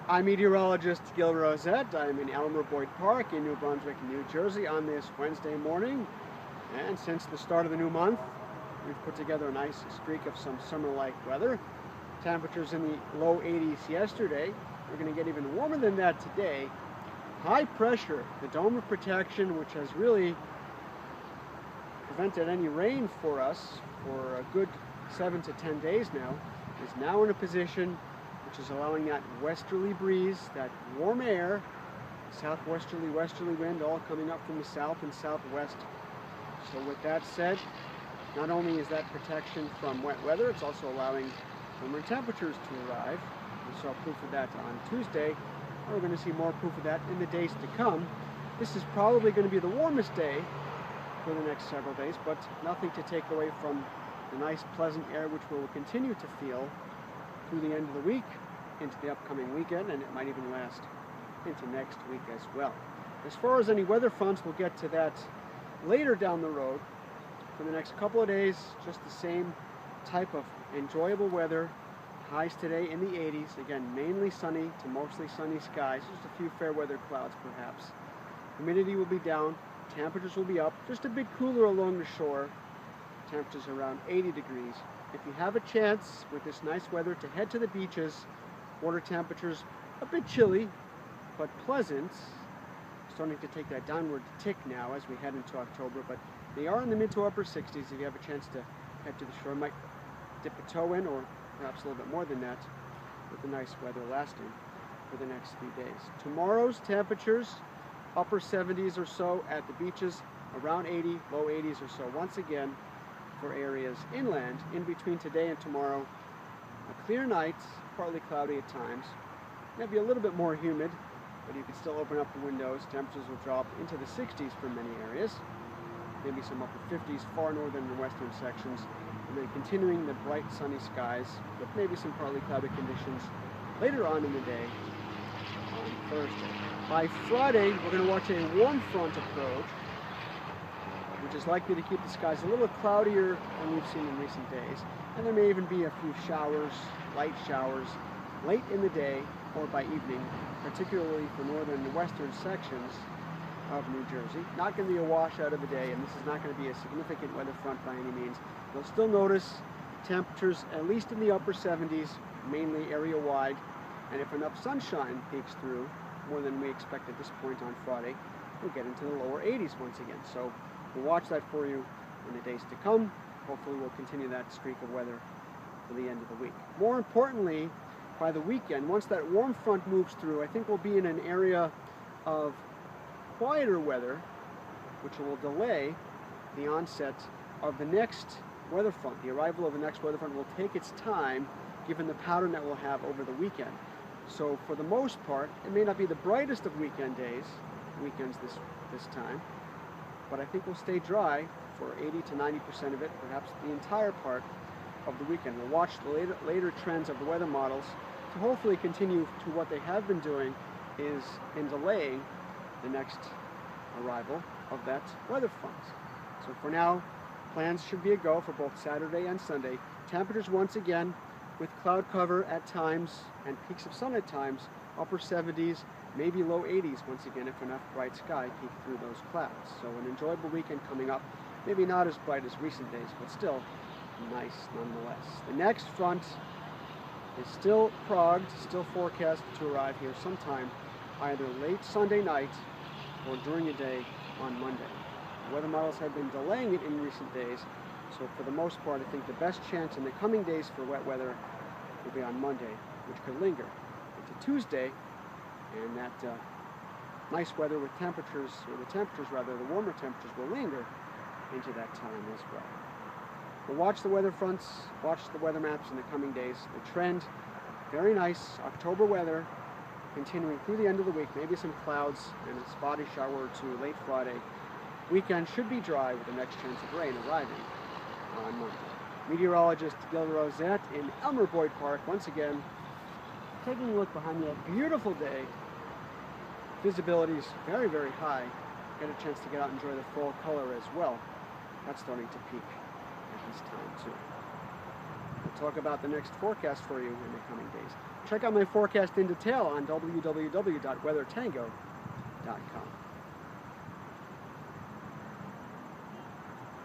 I'm meteorologist Gil Rosette. I'm in Elmer Boyd Park in New Brunswick, New Jersey on this Wednesday morning. And since the start of the new month, we've put together a nice streak of some summer-like weather. Temperatures in the low 80s yesterday. We're going to get even warmer than that today. High pressure, the dome of protection, which has really prevented any rain for us for a good 7 to 10 days now, is now in a position which is allowing that westerly breeze, that warm air, southwesterly, westerly wind, all coming up from the south and southwest. So with that said, not only is that protection from wet weather, it's also allowing warmer temperatures to arrive. We saw proof of that on Tuesday. We're going to see more proof of that in the days to come. This is probably going to be the warmest day for the next several days, but nothing to take away from the nice, pleasant air which we will continue to feel through the end of the week, into the upcoming weekend, and it might even last into next week as well. As far as any weather fronts, we'll get to that later down the road. For the next couple of days, just the same type of enjoyable weather. Highs today in the 80s. Again, mainly sunny to mostly sunny skies. Just a few fair weather clouds perhaps. Humidity will be down. Temperatures will be up. Just a bit cooler along the shore. Temperatures around 80 degrees. If you have a chance with this nice weather to head to the beaches, water temperatures a bit chilly, but pleasant. Starting to take that downward tick now as we head into October, but they are in the mid to upper 60s. If you have a chance to head to the shore, might dip a toe in, or perhaps a little bit more than that, with the nice weather lasting for the next few days. Tomorrow's temperatures, upper 70s or so at the beaches, around 80, low 80s or so. Once again, for areas inland, in between today and tomorrow, a clear night, partly cloudy at times. Maybe a little bit more humid, but you can still open up the windows. Temperatures will drop into the 60s for many areas. Maybe some upper 50s, far northern and western sections. And then continuing the bright sunny skies with maybe some partly cloudy conditions later on in the day on Thursday. By Friday, we're going to watch a warm front approach, which is likely to keep the skies a little cloudier than we've seen in recent days. And there may even be a few showers, light showers, late in the day or by evening, particularly for northern and western sections of New Jersey. Not going to be a washout of a day, and this is not going to be a significant weather front by any means. You'll still notice temperatures at least in the upper 70s, mainly area-wide, and if enough sunshine peeks through, more than we expect at this point on Friday, we'll get into the lower 80s once again. So we'll watch that for you in the days to come. Hopefully we'll continue that streak of weather for the end of the week. More importantly, by the weekend, once that warm front moves through, I think we'll be in an area of quieter weather, which will delay the onset of the next weather front. The arrival of the next weather front will take its time, given the pattern that we'll have over the weekend. So for the most part, it may not be the brightest of weekends this time, but I think we'll stay dry for 80 to 90% of it, perhaps the entire part of the weekend. We'll watch the later trends of the weather models to hopefully continue to what they have been doing, is in delaying the next arrival of that weather front. So for now, plans should be a go for both Saturday and Sunday. Temperatures once again with cloud cover at times and peaks of sun at times, upper 70s, maybe low 80s once again if enough bright sky peek through those clouds. So an enjoyable weekend coming up. Maybe not as bright as recent days, but still nice nonetheless. The next front is still progged, still forecast to arrive here sometime either late Sunday night or during the day on Monday. The weather models have been delaying it in recent days, so for the most part I think the best chance in the coming days for wet weather will be on Monday, which could linger into Tuesday, and that nice weather with temperatures, or the warmer temperatures will linger into that time as well. We'll watch the weather fronts, watch the weather maps in the coming days. The trend, very nice October weather, continuing through the end of the week, maybe some clouds and a spotty shower or two late Friday. Weekend should be dry with the next chance of rain arriving on Monday. Meteorologist Gil Rosette in Elmer Boyd Park, once again, taking a look behind me. A beautiful day. Visibility is very, very high. Get a chance to get out and enjoy the fall color as well. That's starting to peak at this time too. talk about the next forecast for you in the coming days. Check out my forecast in detail on www.weathertango.com.